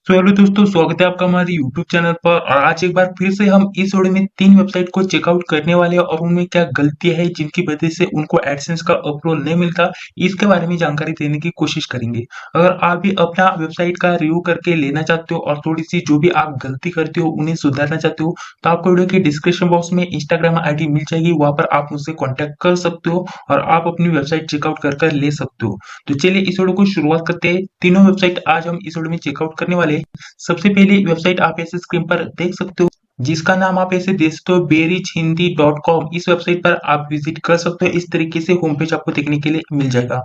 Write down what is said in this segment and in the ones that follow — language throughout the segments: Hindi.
तो हेलो दोस्तों, स्वागत है आपका हमारे यूट्यूब चैनल पर। और आज एक बार फिर से हम इस वीडियो में 3 वेबसाइट को चेकआउट करने वाले हैं और उनमें क्या गलतियां है जिनकी वजह से उनको एडसेंस का अप्रूवल नहीं मिलता, इसके बारे में जानकारी देने की कोशिश करेंगे। अगर आप भी अपना वेबसाइट का रिव्यू करके लेना चाहते हो और थोड़ी सी जो भी आप गलती करते हो उन्हें सुधारना चाहते हो, तो आपको वीडियो के डिस्क्रिप्शन बॉक्स में इंस्टाग्राम आईडी मिल जाएगी, वहां पर आप मुझसे कॉन्टेक्ट कर सकते हो और आप अपनी वेबसाइट चेकआउट कर ले सकते हो। तो चलिए इस वीडियो को शुरुआत करते हैं। तीनों वेबसाइट आज हम इस वीडियो में चेकआउट करने वाले हैं। सबसे पहली वेबसाइट आप ऐसे स्क्रीन पर देख सकते हो, जिसका नाम आप ऐसे देख सकते हो berichindy.com। इस वेबसाइट पर आप विजिट कर सकते हो। इस तरीके से होम पेज आपको देखने के लिए मिल जाएगा।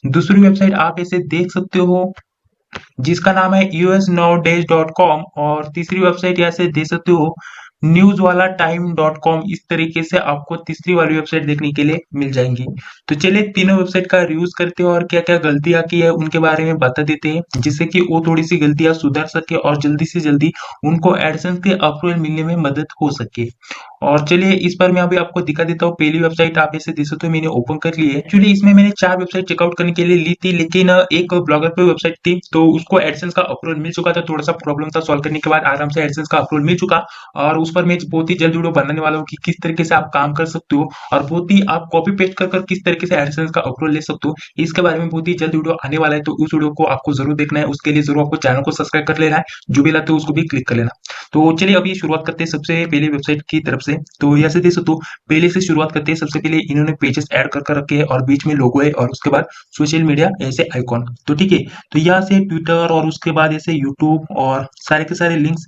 दूसरी वेबसाइट आप ऐसे देख सकते हो, जिसका नाम है usnowdays.com। और तीसरी वेबसाइट ऐसे देख सकते हो न्यूज वाला टाइम.com। इस तरीके से आपको तीसरी वाली वेबसाइट देखने के लिए मिल जाएंगी। तो चलिए तीनों वेबसाइट का रिव्यूज करते हैं और क्या क्या गलतियां की है उनके बारे में बता देते हैं, जिससे कि वो थोड़ी सी गलतियां सुधार सके और जल्दी से जल्दी उनको एडसेंस के अप्रूवल मिलने में मदद हो सके। और चलिए इस पर मैं अभी आपको दिखा देता हूँ। पहली वेबसाइट आप ऐसे देख सकते हो, मैंने ओपन कर ली है। एक्चुअली इसमें मैंने 4 वेबसाइट चेकआउट करने के लिए ली थी, लेकिन एक ब्लॉगर पे वेबसाइट थी तो उसको एडसेंस का अप्रूवल मिल चुका था। थोड़ा सा प्रॉब्लम था, सॉल्व करने के बाद आराम से एडसेंस का अप्रूवल मिल चुका। और उस पर मैं बहुत ही जल्द वीडियो बनाने वाला हूँ कि किस तरीके से आप काम कर सकते हो और बहुत ही आप कॉपी पेस्ट कर किस तरीके से एडसेंस का अप्रूवल ले सकते हो। इसके बारे में बहुत ही जल्द वीडियो आने वाला है, तो उस वीडियो को आपको जरूर देखना है। उसके लिए जरूर आपको चैनल को सब्सक्राइब कर लेना है, जो भी लाते हो उसको भी क्लिक कर लेना। तो चलिए अभी शुरुआत करते हैं सबसे पहले वेबसाइट की तरफ से। तो यहाँ से देख सकते हो, पहले से शुरुआत करते हैं। सबसे पहले इन्होंने पेजेस ऐड कर रखे हैं और बीच में लोगो है और उसके बाद सोशल मीडिया ऐसे आइकॉन। तो ठीक है, तो यहाँ से ट्विटर और उसके बाद ऐसे यूट्यूब और सारे के सारे लिंक्स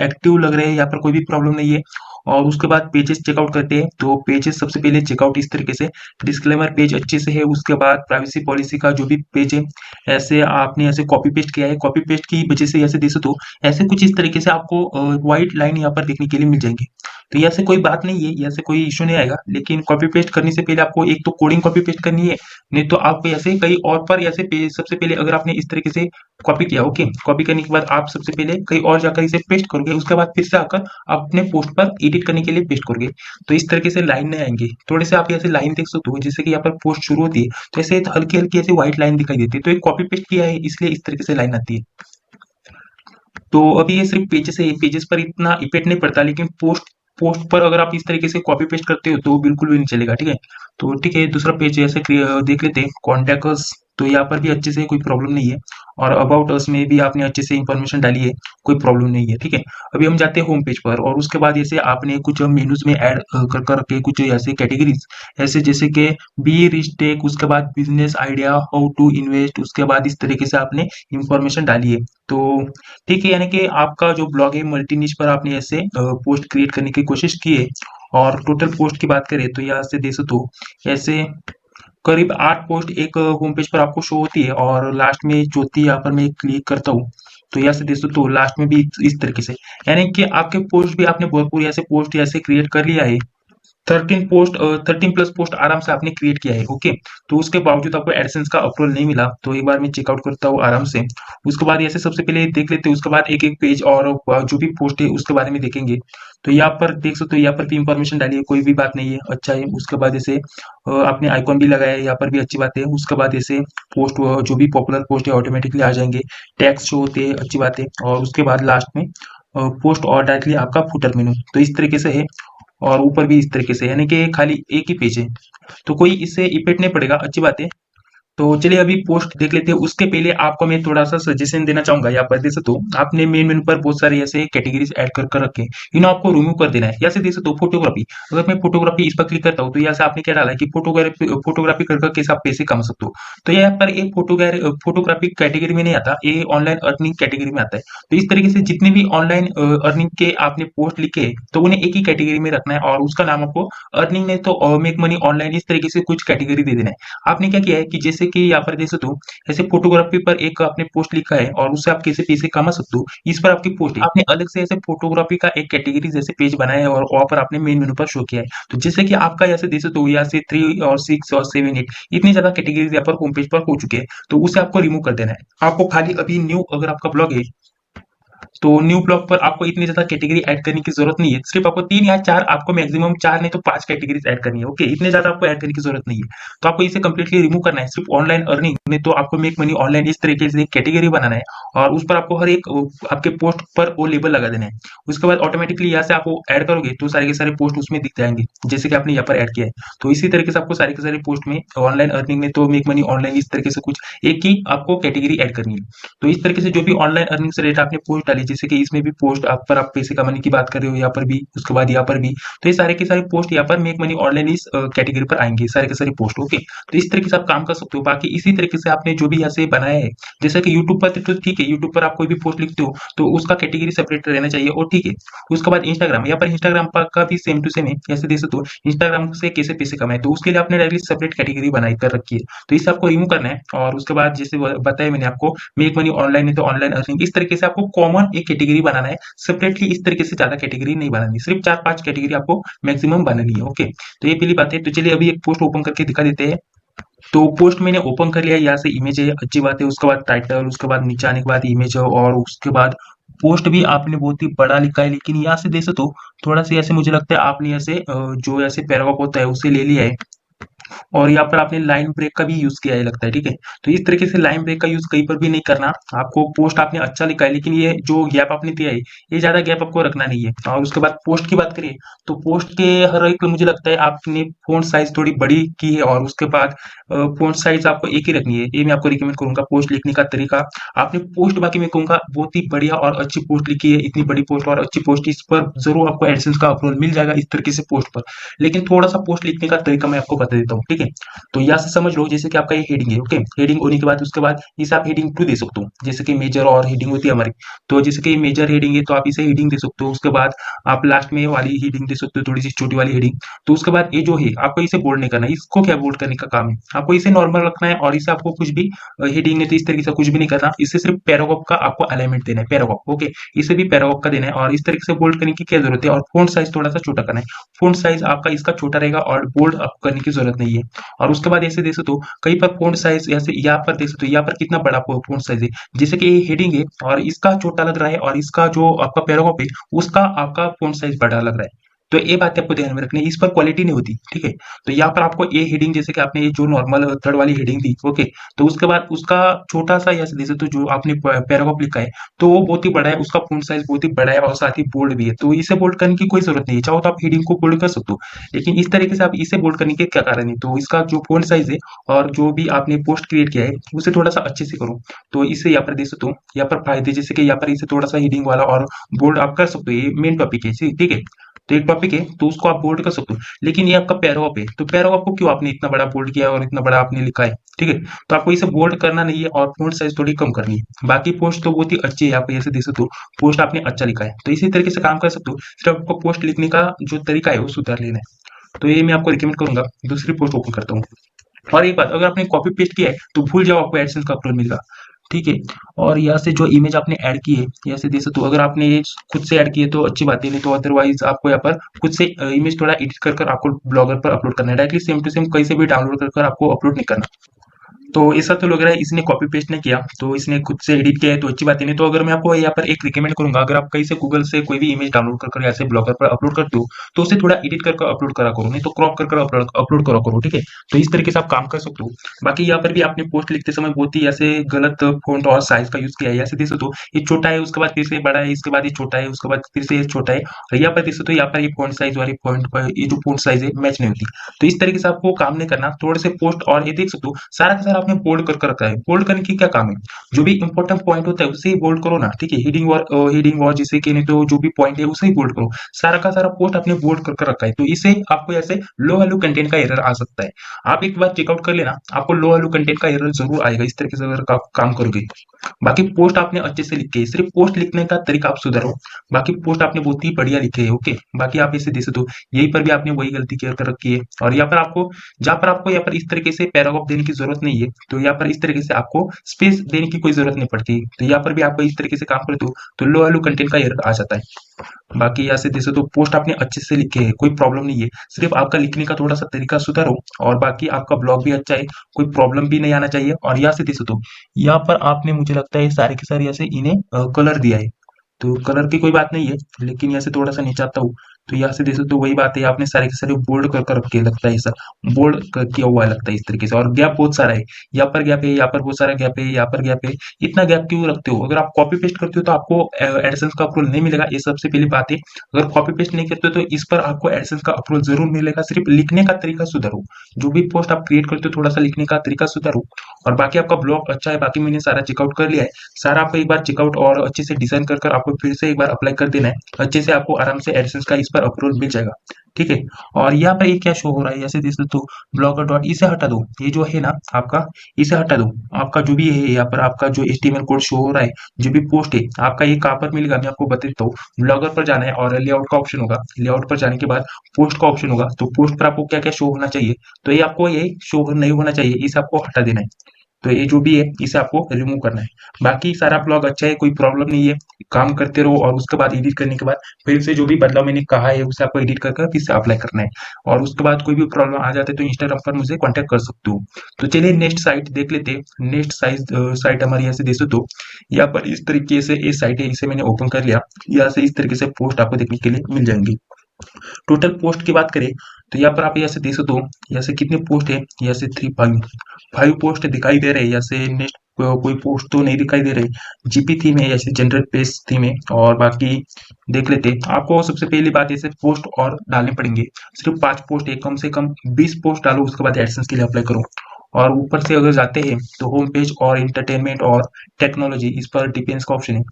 एक्टिव लग रहे हैं, यहाँ पर कोई भी प्रॉब्लम नहीं है। और उसके बाद पेजेस चेकआउट करते हैं। तो पेजेस सबसे पहले चेकआउट इस तरीके से, डिस्क्लेमर पेज अच्छे से है। उसके बाद प्राइवेसी पॉलिसी का जो भी पेज है, ऐसे आपने ऐसे कॉपी पेस्ट किया है, कॉपी पेस्ट की वजह से ऐसे देख सकते हो, ऐसे कुछ इस तरीके से आपको व्हाइट लाइन यहाँ पर देखने के लिए मिल जाएंगी। तो यहाँ से कोई बात नहीं है, यहाँ से कोई इशू नहीं आएगा। लेकिन कॉपी पेस्ट करने से पहले आपको एक तो कोडिंग कॉपी पेस्ट करनी है, नहीं तो आपको ऐसे कहीं और पर ऐसे सबसे पहले अगर आपने इस तरीके से कॉपी किया, ओके, कॉपी करने के बाद आप सबसे पहले कहीं और जाकर इसे पेस्ट करोगे, उसके बाद फिर से आकर आप अपने पोस्ट पर एडिट करने के लिए पेस्ट करोगे। तो इस तरीके से लाइन नहीं आएंगे। थोड़े से आप ऐसे लाइन देख सकते हो, जैसे कि यहाँ पर पोस्ट शुरू होती है तो ऐसे हल्की हल्की ऐसे व्हाइट लाइन दिखाई देती है। तो एक कॉपी पेस्ट किया है इसलिए इस तरीके से लाइन आती है। तो अभी ये सिर्फ पेजेस है, पेजेस पर इतना इफेक्ट नहीं पड़ता, लेकिन पोस्ट पोस्ट पर अगर आप इस तरीके से कॉपी पेस्ट करते हो तो बिल्कुल भी नहीं चलेगा। ठीक है, तो ठीक है, दूसरा पेज ऐसे देख लेते हैं, कॉन्टैक्ट अस। तो यहाँ पर भी अच्छे से कोई प्रॉब्लम नहीं है। और अबाउट अस में भी आपने अच्छे से इंफॉर्मेशन डाली है, कोई प्रॉब्लम नहीं है। ठीक है, अभी हम जाते हैं होम पेज पर और उसके बाद ऐसे आपने कुछ मेनूज में ऐड कर के कुछ ऐसे कैटेगरीज, ऐसे जैसे कि बी रिच टेक, उसके बाद business idea, how to invest, उसके बाद इस तरीके से आपने इंफॉर्मेशन डाली है। तो ठीक है, यानी कि आपका जो ब्लॉग है मल्टी निश पर आपने ऐसे पोस्ट क्रिएट करने की कोशिश की है। और टोटल पोस्ट की बात करें तो यहाँ से देख सकते हो, ऐसे करीब 8 पोस्ट एक होम पेज पर आपको शो होती है। और लास्ट में चौथी यहाँ पर मैं क्लिक करता हूँ तो यहाँ से देख सकते हो लास्ट में भी इस तरीके से, यानी कि आपके पोस्ट भी आपने भरपूर ऐसे पोस्ट ऐसे क्रिएट कर लिया है। 13 प्लस पोस्ट आराम से आपने क्रिएट किया है, ओके। तो उसके बावजूद आपको एडसेंस का अप्रूवल नहीं मिला। तो एक बार मैं चेकआउट करता हूँ आराम से। उसके बाद ऐसे सबसे पहले देख लेते हैं, उसके बाद एक एक पेज और जो भी पोस्ट है उसके बारे में देखेंगे। तो यहाँ पर देख सकते हो, यहाँ पर भी इंफॉर्मेशन डाली है, कोई भी बात नहीं है, अच्छा है। उसके बाद ऐसे आपने आइकॉन भी लगाया है, यहाँ पर भी अच्छी बात है। उसके बाद ऐसे पोस्ट जो भी पॉपुलर पोस्ट है ऑटोमेटिकली आ जाएंगे, टैक्स शो होते हैं, अच्छी बात है। और उसके बाद लास्ट में पोस्ट और डायरेक्टली आपका फुटर मेनू, तो इस तरीके से है। और ऊपर भी इस तरीके से, यानी कि खाली एक ही पेज है, तो कोई इससे इफेक्ट नहीं पड़ेगा, अच्छी बात है। तो चलिए अभी पोस्ट देख लेते हैं। उसके पहले आपको मैं थोड़ा सा सजेशन देना चाहूंगा। यहाँ पर देख सकते हो, आपने मेन मेनू पर बहुत सारे ऐसे कैटेगरीज ऐड कर रखे हैं, इन्हें आपको रिमूव कर देना है। यहाँ से देख सकते हो फोटोग्राफी, अगर मैं फोटोग्राफी इस पर क्लिक करता हूँ तो यहाँ से आपने क्या डाला है कि फोटोग्राफी कर कैसे आप पैसे कमा सकते हो। तो यहाँ पर एक फोटोग्राफी कैटेगरी में नहीं आता, ये ऑनलाइन अर्निंग कैटेगरी में आता है। तो इस तरीके से जितने भी ऑनलाइन अर्निंग के आपने पोस्ट लिखे हैं तो उन्हें एक ही कैटेगरी में रखना है और उसका नाम आपको अर्निंग नहीं तो मेक मनी ऑनलाइन इस तरीके से कुछ कैटेगरी दे देना है। आपने क्या किया है कि जैसे कि यहाँ पर देख सकते हो, ऐसे फोटोग्राफी पर एक आपने पोस्ट लिखा है और उससे आप कैसे पैसे कमा सकते हो, इस पर आपकी पोस्ट है। आपने अलग से ऐसे फोटोग्राफी का एक कैटेगरी जैसे पेज बनाया है और वहां पर आपने मेन मेनू पर शो किया है। तो जैसे कि आपका यहाँ से देख सकते हो, यहाँ से 3 और 6 और 7 8 इतनी ज्यादा कैटेगरीज यहाँ पर होम पेज पर हो चुके हैं। तो उसे आपको रिमूव कर देना है। आपको खाली अभी न्यू अगर आपका ब्लॉग है तो न्यू ब्लॉग पर आपको इतनी ज्यादा कैटेगरी ऐड करने की जरूरत नहीं है, सिर्फ आपको 3 या 4, आपको मैक्सिमम 4 नहीं तो 5 कैटेगरीज ऐड करनी है। ओके, इतने ज्यादा आपको ऐड करने की जरूरत नहीं है। तो आपको इसे कंप्लीटली रिमूव करना है। सिर्फ ऑनलाइन अर्निंग में तो आपको मेक मनी ऑनलाइन इस तरीके से कैटेगरी बनाना है, और उस पर आपको हर एक आपके पोस्ट पर वो लेबल लगा देना है। उसके बाद ऑटोमेटिकली यहाँ से आप ऐड करोगे तो सारे के सारे पोस्ट उसमें दिख जाएंगे, जैसे कि आपने यहाँ पर ऐड किया है। तो इसी तरीके से आपको सारे के सारे पोस्ट में ऑनलाइन अर्निंग में तो मेक मनी ऑनलाइन इस तरीके से कुछ एक ही आपको कैटेगरी ऐड करनी है। तो इस तरीके से जो भी ऑनलाइन अर्निंग से रिलेटेड आपने पोस्ट डाली, जैसे कि इसमें भी पोस्ट आप पर आप पैसे कमाने की बात कर रहे हो, यहाँ पर भी, उसके बाद यहाँ पर भी, तो ये सारे के सारे पोस्ट यहाँ पर मेक मनी ऑनलाइन इस कैटेगरी पर आएंगे, सारे के सारे पोस्ट। ओके, तो इस तरीके से आप काम कर सकते हो। बाकी इसी तरीके से आपने जो भी यहाँ से बनाया है, जैसे कि यूट्यूब पर तो ठीक है, यूट्यूब पर आप कोई भी पोस्ट लिखते हो तो उसका कैटेगरी सेपरेट रहना चाहिए, और ठीक है। उसके बाद इंस्टाग्राम, यहाँ पर इंस्टाग्राम का भी सेम टू सेम है, जैसे देख सकते हो इंस्टाग्राम से कैसे पैसे कमाए, तो उसके लिए आपने डायरेक्टली सेपरेट कैटेगरी बनाई कर रखी है। तो इसे आपको रिमूव करना है, और उसके बाद जैसे बताया मैंने आपको, मेक मनी ऑनलाइन है तो ऑनलाइन अर्निंग, इस तरीके से आपको कॉमन एक कैटेगरी बनाना है। सेपरेटली इस तरीके से ज्यादा कैटेगरी नहीं बनानी, सिर्फ 4-5 कैटेगरी आपको मैक्सिमम बनानी है। ओके, तो ये पहली बात है। तो चलिए अभी एक पोस्ट ओपन करके दिखा देते हैं। तो पोस्ट मैंने ओपन कर लिया, यहाँ से इमेज है, अच्छी बात है। उसके बाद टाइटल, उसके बाद नीचे आने के बाद इमेज है, और उसके बाद पोस्ट भी आपने बहुत ही बड़ा लिखा है, लेकिन यहाँ से देखे तो थोड़ा सा ऐसे मुझे लगता है आपने ऐसे जो ऐसे पैराग्राफ होता है उसे ले लिया है, और यहाँ पर आपने लाइन ब्रेक का भी यूज किया है लगता है, ठीक है। तो इस तरीके से लाइन ब्रेक का यूज कहीं पर भी नहीं करना। आपको पोस्ट आपने अच्छा लिखा है, लेकिन ये जो गैप आपने दिया है, ये ज्यादा गैप आपको रखना नहीं है। और उसके बाद पोस्ट की बात करिए, तो पोस्ट के हर एक मुझे लगता है आपने फोंट साइज थोड़ी बड़ी की है, और उसके बाद फोंट साइज आपको एक ही रखनी है। ये मैं आपको रिकमेंड करूंगा पोस्ट लिखने का तरीका। आपने पोस्ट, बाकी मैं कहूंगा बहुत ही बढ़िया और अच्छी पोस्ट लिखी है, इतनी बड़ी पोस्ट और अच्छी पोस्ट, इस पर जरूर आपको एडसेंस का अप्रूवल मिल जाएगा इस तरीके से पोस्ट पर। लेकिन थोड़ा सा पोस्ट लिखने का तरीका मैं आपको बता देता हूँ, ठीक है। तो यहाँ से समझ लो, जैसे कि आपका ये हेडिंग है, ओके, हेडिंग होने के बाद उसके बाद इसे आप हेडिंग 2 दे सकते हो, जैसे कि मेजर और हेडिंग होती है हमारी। तो जैसे कि मेजर हेडिंग है तो आप इसे हेडिंग दे सकते हो, उसके बाद आप लास्ट में वाली हेडिंग दे सकते हो, थोड़ी सी छोटी वाली हेडिंग। तो उसके बाद ये जो है आपको इसे बोल्ड नहीं करना है, इसको क्या बोल्ड करने का काम है, आपको इसे नॉर्मल रखना है, और इसे आपको कुछ भी हेडिंग नहीं तो इस तरीके से कुछ भी नहीं करना। इससे सिर्फ पैराग्राफ का आपको अलाइनमेंट देना है, पैराग्राफ, ओके, इसे भी पैराग्राफ का देना है, और इस तरीके से बोल्ड करने की क्या जरूरत है। और फोंट साइज थोड़ा सा छोटा करना है, फोंट साइज आपका इसका छोटा रहेगा, और बोल्ड आपको करने की जरूरत नहीं है। और उसके बाद ऐसे देख सकते हो कहीं पर फोंट साइज, ऐसे यहाँ पर देख सकते हो, यहाँ पर कितना बड़ा फोंट साइज है, जैसे कि ये हेडिंग है और इसका छोटा लग रहा है, और इसका जो आपका पैराग्राफ है उसका आपका फोंट साइज बड़ा लग रहा है। तो ये बात आपको ध्यान में रखनी है, इस पर क्वालिटी नहीं होती, ठीक है। तो यहाँ पर आपको ये हेडिंग, जैसे कि आपने ये जो नॉर्मल थर्ड वाली हेडिंग दी, ओके, तो उसके बाद उसका छोटा सा, या जैसे तो जो आपने पैराग्राफ लिखा है तो वो बहुत ही बड़ा है, उसका फोंट साइज बहुत ही बड़ा है, और साथ ही बोल्ड भी है। तो इसे बोल्ड करने की कोई जरूरत नहीं है, चाहो तो आप हेडिंग को बोल्ड कर सकते हो, लेकिन इस तरीके से आप इसे बोल्ड करने के क्या कारण है। तो इसका जो फोंट साइज है और जो भी आपने पोस्ट क्रिएट किया है उसे थोड़ा सा अच्छे से करो। तो इसे यहाँ पर देख सकते हो, यहाँ पर फायदे, जैसे कि यहाँ पर इसे थोड़ा सा हेडिंग वाला और बोल्ड आप कर सकते हो, ये मेन टॉपिक है, ठीक है। तो एक टॉपिक है तो उसको आप बोल्ड कर सकते हो, लेकिन ये आपका पैराग्राफ है, तो पैराग्राफ को क्यों आपने इतना बड़ा बोल्ड किया है और इतना बड़ा आपने लिखा है, ठीक है। तो आपको इसे बोल्ड करना नहीं है, और फोंट साइज थोड़ी कम करनी है। बाकी पोस्ट तो बहुत ही अच्छी है, आप ऐसे देख सकते हो पोस्ट आपने अच्छा लिखा है, तो इसी तरीके से काम कर सकते हो। सिर्फ आपको पोस्ट लिखने का जो तरीका है वो सुधार लेना है। तो ये मैं आपको रिकमेंड करूंगा। दूसरी पोस्ट ओपन करता हूँ। और एक बात, अगर आपने कॉपी पेस्ट किया है तो भूल जाओ, आपको एडसेंस का अप्रूवल मिलेगा, ठीक है। और यहाँ से जो इमेज आपने ऐड की है, यहाँ से देख सकते हो, अगर आपने ये खुद से ऐड की है तो अच्छी बात है, नहीं तो अदरवाइज आपको यहाँ पर खुद से इमेज थोड़ा एडिट कर आपको ब्लॉगर पर अपलोड करना है, डायरेक्टली सेम टू सेम कहीं से भी डाउनलोड कर आपको अपलोड नहीं करना। तो ऐसा तो लग रहा है इसने कॉपी पेस्ट नहीं किया, तो इसने खुद से एडिट किया है, तो अच्छी बात है। नहीं तो अगर मैं आपको यहाँ पर एक रिकमेंड करूंगा, अगर आप कहीं से गूगल से कोई भी इमेज डाउनलोड कर ऐसे ब्लॉगर पर अपलोड करते हो तो उसे थोड़ा एडिट कर अपलोड करा करो, नहीं तो क्रॉप कर अपलोड करा करो, ठीक है। तो इस तरीके से आप काम कर सकते हो। बाकी यहाँ पर भी आपने पोस्ट लिखते समय बहुत ही ऐसे गलत फॉन्ट और साइज का यूज किया है, ऐसे देख सकते हो ये छोटा है, उसके बाद फिर से बड़ा है, इसके बाद ये छोटा है, उसके बाद फिर से ये छोटा है, और यहाँ पर देख सकते हो यहाँ पर ये फॉन्ट साइज और ये फॉन्ट पर ये जो फॉन्ट साइज है मैच नहीं होती। तो इस तरीके से आपको काम नहीं करना, थोड़े से पोस्ट, और ये देख सकते हो सारा का सारा आपने बोल्ड कर रखा है। बोल्ड करने की क्या काम है, जो भी इंपॉर्टेंट पॉइंट होता है उसे ही बोल्ड करो ना, ठीक है। हेडिंग और जैसे कि नहीं तो जो भी पॉइंट है उसे ही बोल्ड करो। सारा का सारा पोस्ट आपने बोल्ड कर रखा है, तो इसे आपको ऐसे लो वैल्यू कंटेंट का एरर आ सकता है। आप एक बार चेकआउट कर लेना, आपको लो वैल्यू कंटेंट का एरर जरूर आएगा इस तरीके से अगर आप काम करोगे। बाकी पोस्ट आपने अच्छे से लिखे है, सिर्फ पोस्ट लिखने का तरीका आप सुधारो। बाकी पोस्ट आपने बहुत ही बढ़िया लिखे है, ओके। बाकी आप इसे देख सकते हो, यहीं पर भी आपने वही गलती केयर कर रखी है, और यहाँ पर आपको, जहाँ पर आपको यहाँ पर इस तरीके से पैराग्राफ देने की जरूरत नहीं है, तो यहाँ पर इस तरीके से आपको स्पेस देने की कोई जरूरत नहीं पड़ती। तो यहाँ पर भी आपको इस तरीके से काम करते हो तो लो वैल्यू कंटेंट का एरर आ जाता है। बाकी यहाँ से देख सकते हो पोस्ट आपने अच्छे से लिखे हैं, कोई प्रॉब्लम नहीं है, सिर्फ आपका लिखने का थोड़ा सा तरीका सुधारो, और बाकी आपका ब्लॉग भी अच्छा है, कोई प्रॉब्लम भी नहीं आना चाहिए। और यहाँ से देख सकते हो यहाँ पर आपने, मुझे लगता है सारे के सारे ऐसे इन्हें कलर दिया है, तो कलर की कोई बात नहीं है, लेकिन यहाँ से थोड़ा सा नीचे आता हूँ तो यहाँ से देखो तो वही बात है, आपने सारे के सारे बोल्ड कर रखे लगता है, ऐसा बोल्ड किया हुआ लगता है इस तरीके से, और गैप बहुत सारा है, यहाँ पर गैप है, यहाँ पर बहुत सारा गैप है, यहाँ पर गैप है। इतना गैप क्यों रखते हो? अगर आप कॉपी पेस्ट करते हो तो आपको एडसेंस का अप्रूवल नहीं मिलेगा, ये सबसे पहली बात है। अगर कॉपी पेस्ट नहीं करते हो तो इस पर आपको एडसेंस का अप्रूवल जरूर मिलेगा, सिर्फ लिखने का तरीका सुधारो। जो भी पोस्ट आप क्रिएट करते हो थोड़ा सा लिखने का तरीका सुधारो। और बाकी आपका ब्लॉग अच्छा है, बाकी मैंने सारा चेकआउट कर लिया है, सारा आपको एक बार चेकआउट और अच्छे से डिजाइन कर आपको फिर से एक बार अप्लाई कर देना है, अच्छे से आपको आराम से एडसेंस का इस पर अप्रूवल मिल जाएगा। ठीक है। और यहाँ पर ये क्या शो हो रहा है, ऐसे देख सकते हो ब्लॉगर डॉट, इसे हटा दो, ये जो है ना आपका, इसे हटा दो। आपका जो भी है यहाँ पर आपका जो HTML कोड शो हो रहा है, जो भी पोस्ट है आपका, ये कहाँ पर मिलेगा मैं आपको बता देता हूँ। ब्लॉगर पर जाना है और लेआउट का ऑप्शन होगा, लेआउट पर जाने के बाद पोस्ट का ऑप्शन होगा, तो पोस्ट पर आपको क्या क्या शो होना चाहिए, तो ये आपको ये शो नहीं होना चाहिए, इसे आपको हटा देना है। तो ये जो भी है इसे आपको रिमूव करना है। बाकी सारा ब्लॉग अच्छा है, कोई प्रॉब्लम नहीं है, काम करते रहो और उसके बाद एडिट करने के बाद फिर से जो भी बदलाव मैंने कहा है उसे आपको एडिट कर फिर से अप्लाई करना है। और उसके बाद कोई भी प्रॉब्लम आ जाते है तो इंस्टाग्राम पर मुझे कांटेक्ट कर सकते हो। तो चलिए नेक्स्ट साइट देख लेते हैं। नेक्स्ट साइट हमारी यहाँ से देख सकते हो, यहाँ पर इस तरीके से ये साइट है, इसे मैंने ओपन कर लिया। यहाँ से इस तरीके से पोस्ट आपको देखने के लिए मिल जाएंगी। टोटल पोस्ट की बात करें तो यहाँ पर आप यहाँ से देख सकते हो, यहाँ से कितने पोस्ट है, यहाँ से 5 पोस्ट दिखाई दे रहे हैं। यहाँ से नेक्स्ट कोई पोस्ट तो नहीं दिखाई दे रही। जीपी थीम है, जैसे जनरल पेज थीम है। और बाकी देख लेते हैं। आपको सबसे पहली बात ऐसे पोस्ट और डालने पड़ेंगे, सिर्फ 5 पोस्ट है, कम से कम 20 पोस्ट डालो, उसके बाद एडसेंस के लिए अप्लाई करो। और ऊपर से अगर जाते हैं तो होम पेज और इंटरटेनमेंट और टेक्नोलॉजी, इस पर डिपेंड्स का ऑप्शन है।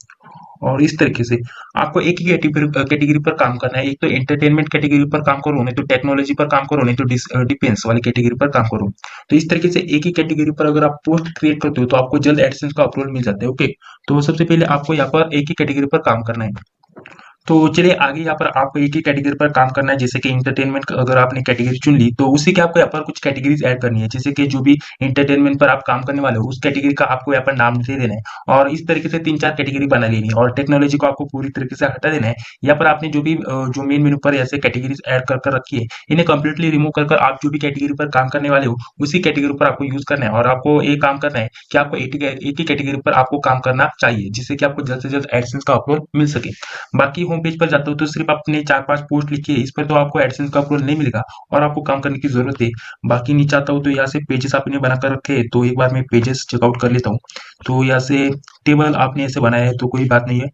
और इस तरीके से आपको एक ही कैटेगरी पर काम करना है, एक तो एंटरटेनमेंट कैटेगरी पर काम करो, नहीं तो टेक्नोलॉजी पर काम करो, नहीं तो डिफेंस वाली कैटेगरी पर काम करो। तो इस तरीके से एक ही कैटेगरी पर अगर आप पोस्ट क्रिएट करते हो तो आपको जल्द एडसेंस का अप्रूवल मिल जाता है। ओके, तो सबसे पहले आपको यहाँ पर एक ही कैटेगरी पर काम करना है। तो चलिए आगे, यहाँ पर आपको एक ही कैटेगरी पर काम करना है। जैसे कि इंटरटेनमेंट अगर आपने कैटेगरी चुन ली तो उसी के आपको यहाँ पर कुछ कैटेगरीज ऐड करनी है। जैसे कि जो भी इंटरटेनमेंट पर आप काम करने वाले हो उस कैटेगरी का आपको यहाँ पर नाम दे देना है, और इस तरीके से 3-4 कैटेगरी बना लेनी है। और टेक्नोलॉजी को आपको पूरी तरीके से हटा देना है। यहाँ पर आपने जो भी जो मेन मेनू पर ऐसे कैटेगरीज ऐड कर रखी है, इन्हें कंप्लीटली रिमूव कर आप जो भी कैटेगरी पर काम करने वाले हो उसी कैटेगरी पर आपको यूज करना है। और आपको ये काम करना है कि आपको एक ही कैटेगरी पर आपको काम करना चाहिए, जिससे कि आपको जल्द से जल्द एडसेंस का अप्रूवल मिल सके। बाकी होम पेज पर जाते हो तो सिर्फ आपने 4-5 पोस्ट लिखी है, इस पर तो आपको एडसेंस का अप्रूवल नहीं मिलेगा और आपको काम करने की जरूरत है। बाकी नीचे आता हूँ तो यहाँ से पेजेस आपने बनाकर रखे हैं, तो एक बार मैं पेजेस चेकआउट कर लेता हूँ। तो यहाँ से टेबल आपने ऐसे बनाया है तो कोई बात नहीं है,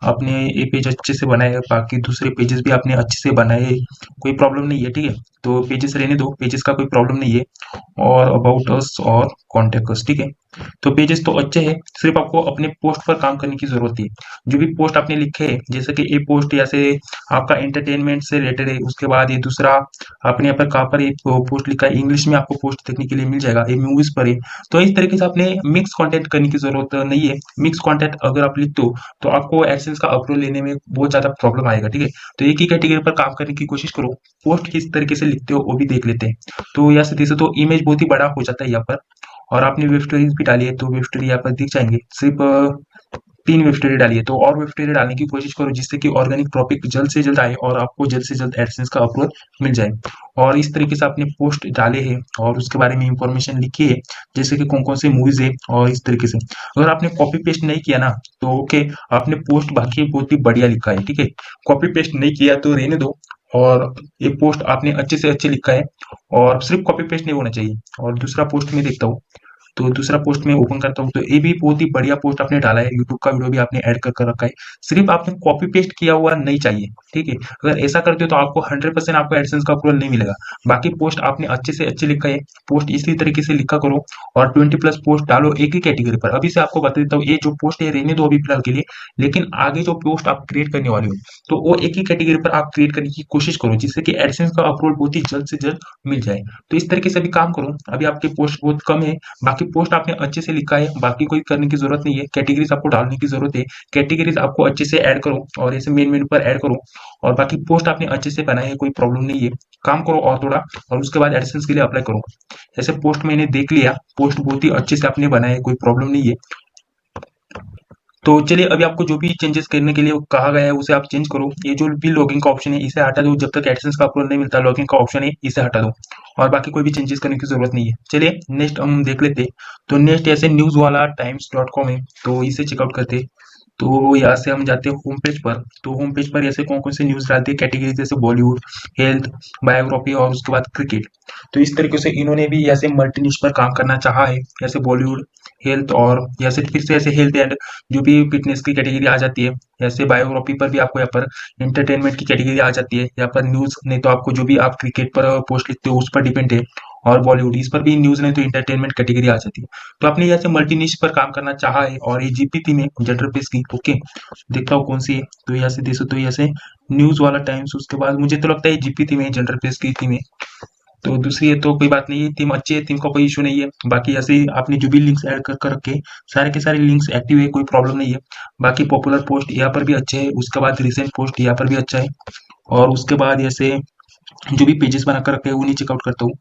आपने ये पेज अच्छे से बनाया है, बाकी दूसरे पेजेस भी आपने अच्छे से बनाए हैं, कोई प्रॉब्लम नहीं है। ठीक है, तो पेजेस रहने दो, पेजेस का कोई प्रॉब्लम नहीं है। और अबाउट अस और कॉन्टेक्ट अस, ठीक है। तो पेजेस तो अच्छे हैं, सिर्फ आपको अपने पोस्ट पर काम करने की जरूरत है। जो भी पोस्ट आपने लिखे है, जैसे कि ये पोस्ट या से आपका एंटरटेनमेंट से रिलेटेड है, उसके बाद ये दूसरा आपने यहाँ पर कहाँ पर एक पोस्ट लिखा है, इंग्लिश में आपको पोस्ट देखने के लिए मिल जाएगा, ये मूवीज पर है। तो इस तरीके से आपने मिक्स कंटेंट करने की जरूरत नहीं है। मिक्स कंटेंट अगर आप लिखते हो तो आपको एडसेंस का अप्रूवल लेने में बहुत ज्यादा प्रॉब्लम आएगा। ठीक है, तो एक ही कैटेगरी पर काम करने की कोशिश करो। पोस्ट किस तरीके से लिखते हो वो भी देख लेते हैं। तो यहाँ से देख सकते हो इमेज बहुत ही बड़ा हो जाता है यहाँ पर। और आपने वेब स्टोरीज भी डाली है तो वेब स्टोरी यहाँ पर दिख जाएंगे। सिर्फ 3 वेब स्टोरी डाली है, तो और वेब स्टोरी डालने की कोशिश करो जिससे कि ऑर्गेनिक टॉपिक जल्द से जल्द आए और आपको जल्द से जल्द एडसेंस का अप्रूवल मिल जाए। और इस तरीके से आपने पोस्ट डाले हैं और उसके बारे में इंफॉर्मेशन लिखी है, जैसे कि कौन कौन से मूवीज है। और इस तरीके से अगर आपने कॉपी पेस्ट नहीं किया ना तो ओके, आपने पोस्ट बाकी बहुत ही बढ़िया लिखा है। ठीक है, कॉपी पेस्ट नहीं किया तो रहने दो। और ये पोस्ट आपने अच्छे से अच्छे लिखा है, और सिर्फ कॉपी पेस्ट नहीं होना चाहिए। और दूसरा पोस्ट में देखता हूँ, तो दूसरा पोस्ट में ओपन करता हूँ तो ये भी बहुत ही बढ़िया पोस्ट आपने डाला है, यूट्यूब का वीडियो भी आपने ऐड कर रखा है। सिर्फ आपने कॉपी पेस्ट किया हुआ नहीं चाहिए। ठीक है, अगर ऐसा करते हो तो आपको 100% आपको एडसेंस का अप्रूवल नहीं मिलेगा। बाकी पोस्ट आपने अच्छे से अच्छे लिखा है, पोस्ट इसी तरीके से लिखा करो। और 20+ पोस्ट डालो एक ही कैटेगरी पर। अभी से आपको बता देता हूँ, ये जो पोस्ट है रहने दो अभी फिलहाल के लिए, लेकिन आगे जो पोस्ट आप क्रिएट करने वाले हो तो वो एक ही कैटेगरी पर आप क्रिएट करने की कोशिश करो, जिससे कि एडसेंस का अप्रूवल बहुत ही जल्द से जल्द मिल जाए। तो इस तरीके से भी काम करो। अभी आपके पोस्ट बहुत कम है, बाकी पोस्ट आपने अच्छे से लिखा है, बाकी कोई करने की जरूरत नहीं है। कैटेगरीज आपको डालने की जरूरत है, कैटेगरीज आपको अच्छे से ऐड करो और ऐसे मेन मेनू पर ऐड करो। और बाकी पोस्ट आपने अच्छे से बनाए है, कोई प्रॉब्लम नहीं है। काम करो और थोड़ा, और उसके बाद एडसेंस के लिए अप्लाई करो। ऐसे पोस्ट मैंने देख लिया, पोस्ट बहुत ही अच्छे से आपने बनाए, कोई प्रॉब्लम नहीं है। तो चलिए अभी आपको जो भी चेंजेस करने के लिए कहा गया है उसे आप चेंज करो। ये जो भी लॉगिंग का ऑप्शन है इसे हटा दो, जब तक एडसेंस का अप्रूवल नहीं मिलता लॉगिंग का ऑप्शन है इसे हटा दो। और बाकी कोई भी चेंजेस करने की जरूरत नहीं है। चलिए नेक्स्ट हम देख लेते हैं। तो नेक्स्ट ऐसे न्यूज वाला times.com है, तो इसे चेकआउट करते हैं। तो यहाँ से हम जाते हैं होम पेज पर। तो होम पेज पर ऐसे कौन कौन से न्यूज़ डालते हैं कैटेगरी, जैसे बॉलीवुड, हेल्थ, बायोग्राफी और उसके बाद क्रिकेट। तो इस तरीके से इन्होंने भी ऐसे मल्टी निश पर काम करना चाहा है, जैसे बॉलीवुड, हेल्थ और जैसे फिर से ऐसे हेल्थ एंड जो भी फिटनेस की कैटेगरी आ जाती है। जैसे बायोग्राफी पर भी आपको यहाँ पर एंटरटेनमेंट की कैटेगरी आ जाती है, यहाँ पर न्यूज़ नहीं तो आपको जो भी आप क्रिकेट पर पोस्ट लिखते हो उस पर डिपेंड है। और बॉलीवुड इस पर भी न्यूज़ नहीं तो एंटरटेनमेंट कैटेगरी आ जाती है। तो आपने यहाँ से मल्टी निश पर काम करना चाहा है और ये जीपीटी में जनरल पेज की, ओके। देखता हूँ कौन सी है। तो यहाँ से देखो, तो यहाँ से न्यूज़ वाला टाइम्स, उसके बाद मुझे तो लगता है जीपीटी में जनरल पेज की थी में। तो दूसरी है तो कोई बात नहीं है, थीम अच्छी है, थीम का कोई इशू नहीं है। बाकी ऐसे ही आपने जो भी लिंक्स ऐड कर रखे, सारे के सारे लिंक्स एक्टिव है, कोई प्रॉब्लम नहीं है। बाकी पॉपुलर पोस्ट यहाँ पर भी अच्छे है, उसके बाद रिसेंट पोस्ट यहाँ पर भी अच्छा है। और उसके बाद ऐसे जो भी पेजेस बना कर रखे हैं उन्हें चेकआउट करता हूँ।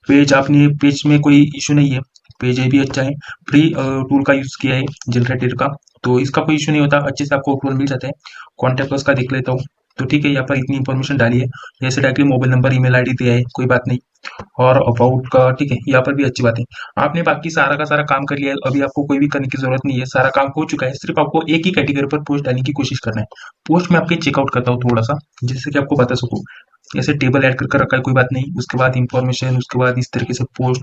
पेज आपने पेज में कोई इशू नहीं है, पेज ये भी अच्छा है। फ्री टूल का यूज किया है जनरेटर का, तो इसका कोई इशू नहीं होता, अच्छे से आपको अप्रूवल मिल जाता है। कॉन्टैक्ट का देख लेता हूँ। तो ठीक है, यहाँ पर इतनी इन्फॉर्मेशन डाली है, जैसे directly mobile number, email ID दिया है, कोई बात नहीं। और अबाउट का ठीक है, यहाँ पर भी अच्छी बात है। आपने बाकी सारा का सारा काम कर लिया है, अभी आपको कोई भी करने की जरूरत नहीं है, सारा काम हो चुका है। सिर्फ आपको एक ही कैटेगरी पर पोस्ट डालने की कोशिश करना है। पोस्ट में आपके चेकआउट करता हूँ थोड़ा सा, जिससे कि आपको बता सकूँ। ऐसे टेबल ऐड कर रखा है, कोई बात नहीं। उसके बाद इंफॉर्मेशन, उसके बाद इस तरीके से पोस्ट,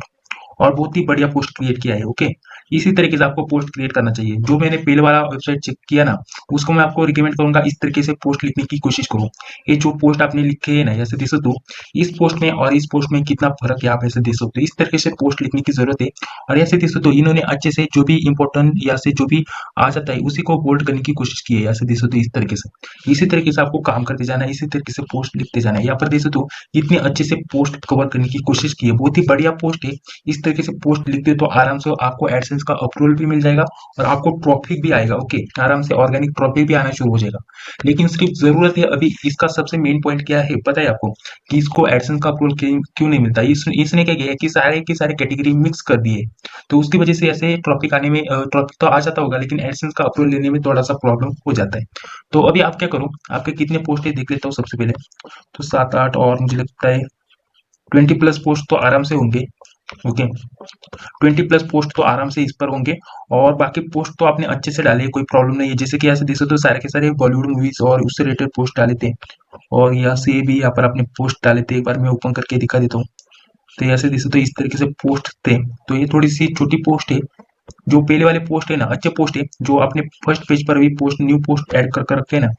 और बहुत ही बढ़िया पोस्ट क्रिएट किया है, ओके। इसी तरीके से आपको पोस्ट क्रिएट करना चाहिए। जो मैंने पहले वाला वेबसाइट चेक किया ना, उसको मैं आपको रिकमेंड करूंगा इस तरीके से पोस्ट लिखने की कोशिश करो। ये जो पोस्ट आपने लिखे है ना, जैसे देख सकते हो इस पोस्ट में और इस पोस्ट में कितना फर्क है, आप ऐसे देख सकते हो। इस तरीके से पोस्ट लिखने की जरूरत है। और ऐसे देख सकते हो इन्होंने अच्छे से जो भी इंपॉर्टेंट या से जो भी आ जाता है उसी को बोल्ड करने की कोशिश की है, ऐसे देख सकते हो। इस तरीके से इसी तरीके से आपको काम करते जाना है, इसी तरीके से पोस्ट लिखते जाना है। यहाँ पर देख सकते हो इतने अच्छे से पोस्ट कवर करने की कोशिश की है, बहुत ही बढ़िया पोस्ट है। इस तरीके से पोस्ट लिखते हो तो आराम से आपको एडसेंस का अप्रूवल भी मिल जाएगा और आपको ट्रॉफिक भी आएगा, ओके। आराम से ऑर्गेनिक ट्रॉफिक भी आना शुरू हो जाएगा। लेकिन सिर्फ जरूरत है अभी इसका सबसे मेन पॉइंट क्या है पता है आपको, कि इसको एडसेंस का अप्रूवल क्यों नहीं मिलता। इसने क्या किया है कि सारे के सारे कैटेगरी मिक्स कर दिए, तो उसकी वजह से ऐसे ट्रॉफिक आने में ट्रॉफिक तो आ जाता होगा, लेकिन एडसेंस का अप्रूवल लेने में थोड़ा सा प्रॉब्लम हो जाता है। तो अभी आप क्या करो, आपके कितने पोस्ट है देख लेता हूँ सबसे पहले। तो 7-8, और मुझे लगता है 20+ पोस्ट तो आराम से होंगे, ओके। 20+ पोस्ट तो आराम से इस पर होंगे। और बाकी पोस्ट तो आपने अच्छे से डाले, कोई प्रॉब्लम नहीं है। जैसे कि ऐसे देख सकते हो सारे के सारे बॉलीवुड मूवीज और उससे रिलेटेड पोस्ट डाले थे। और यहाँ से भी यहाँ पर आपने पोस्ट डाले थे, एक बार मैं ओपन करके दिखा देता हूँ। तो ऐसे देख सकते हो इस तरीके से पोस्ट थे। तो ये थोड़ी सी छोटी पोस्ट है, जो पहले वाले पोस्ट है ना अच्छे पोस्ट है। जो आपने फर्स्ट पेज पर भी पोस्ट, न्यू पोस्ट ऐड कर रखे हैं ना,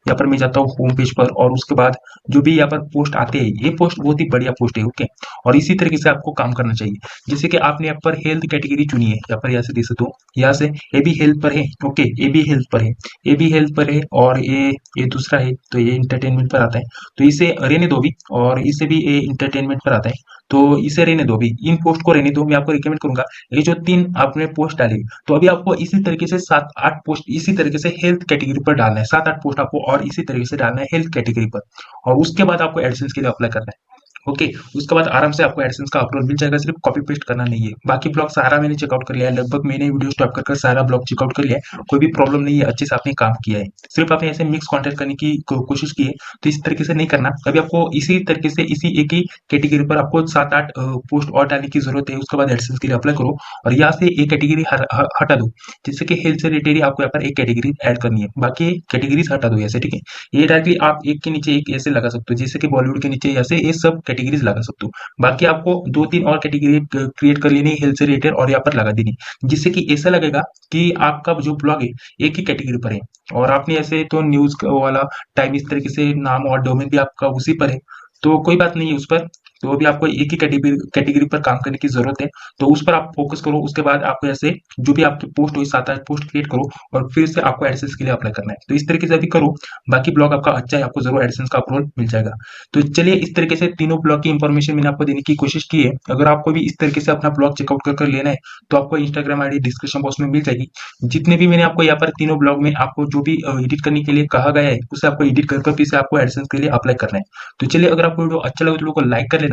यहाँ पर मैं जाता हूँ होम पेज पर, और उसके बाद जो भी यहाँ पर पोस्ट आते हैं ये पोस्ट बहुत ही बढ़िया पोस्ट है, ओके। और इसी तरीके से आपको काम करना चाहिए। जैसे कि आपने यहाँ पर हेल्थ कैटेगरी चुनी है, यहाँ पर यहाँ से देख सकते हो, यहाँ से ये भी हेल्थ पर है, ओके। ये भी हेल्थ पर है, ये भी हेल्थ पर है, और ये दूसरा है तो ये इंटरटेनमेंट पर आता है। तो इसे रहने दो भी, और इसे भी ये इंटरटेनमेंट पर आता है, तो इसे रहने दो भी। इन पोस्ट को रहने दो, मैं आपको रिकमेंड करूंगा ये जो 3 आपने पोस्ट डाली, तो अभी आपको इसी तरीके से 7-8 पोस्ट इसी तरीके से हेल्थ कैटेगरी पर डालना है। 7-8 पोस्ट आपको और इसी तरीके से डालना है हेल्थ कैटेगरी पर, और उसके बाद आपको एडसेंस के लिए अप्लाई करना है, ओके। उसके बाद आराम से आपको एडसेंस का अपलोड मिल जाएगा, सिर्फ कॉपी पेस्ट करना नहीं है। बाकी ब्लॉग सारा मैंने चेकआउट कर लिया है, लगभग मैंने वीडियो स्टॉप कर सारा ब्लॉग चेकआउट कर लिया है, कोई भी प्रॉब्लम नहीं है, अच्छे से आपने काम किया है। सिर्फ आपने ऐसे मिक्स कॉन्टेंट करने की कोशिश की है, तो इस तरीके से नहीं करना। अभी आपको इसी तरीके से इसी एक ही कैटेगरी पर आपको 7-8 पोस्ट और डालने की जरूरत है। उसके बाद एडसेंस के लिए अप्लाई करो, और यहाँ से एक कैटेगरी हटा दो, जैसे कि हेल्थ से रिलेटेड आपको यहाँ पर एक कैटेगरी ऐड करनी है, बाकी कैटेगरीज हटा दो ऐसे, ठीक है। ये डायरेक्टली आप एक के नीचे एक ऐसे लगा सकते हो, जैसे कि बॉलीवुड के नीचे ऐसे ये सब कैटेगरीज लगा सकते हो। बाकी आपको 2-3 और कैटेगरी क्रिएट कर लेनी हेल्थ से रिलेटेड, और यहाँ पर लगा देनी, जिससे कि ऐसा लगेगा कि आपका जो ब्लॉग है एक ही कैटेगरी पर है। और आपने ऐसे तो न्यूज वाला टाइम इस तरीके से नाम और डोमेन भी आपका उसी पर है, तो कोई बात नहीं है उस पर। तो अभी आपको एक ही कैटेगरी पर काम करने की जरूरत है, तो उस पर आप फोकस करो। उसके बाद आपको ऐसे जो भी आपकी पोस्ट हुई 7-8 पोस्ट क्रिएट करो, और फिर से आपको एडसेंस के लिए अप्लाई करना है। तो इस तरीके से अभी करो, बाकी ब्लॉग आपका अच्छा है, आपको जरूर एडसेंस का अप्रूवल मिल जाएगा। तो चलिए, इस तरीके से तीनों ब्लॉग की इंफॉर्मेशन मैंने आपको देने की कोशिश की है। अगर आपको भी इस तरीके से अपना ब्लॉग चेकआउट कर लेना है, तो आपको इंस्टाग्राम आईडी डिस्क्रिप्शन बॉक्स में मिल जाएगी। जितने भी मैंने आपको यहाँ पर तीनों ब्लॉग में आपको जो भी एडिट करने के लिए कहा गया है, उसे आपको एडिट कर फिर से आपको एडसेंस के लिए अप्लाई करना है। तो चलिए, अगर आपको वीडियो अच्छा लगे तो वीडियो को लाइक कर लेना,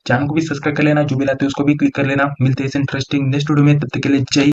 चैनल को भी सब्सक्राइब कर लेना, जो भी लाते हैं उसको भी क्लिक कर लेना। मिलते हैं इस इंटरेस्टिंग नेक्स्ट वीडियो में, तब तक के लिए जय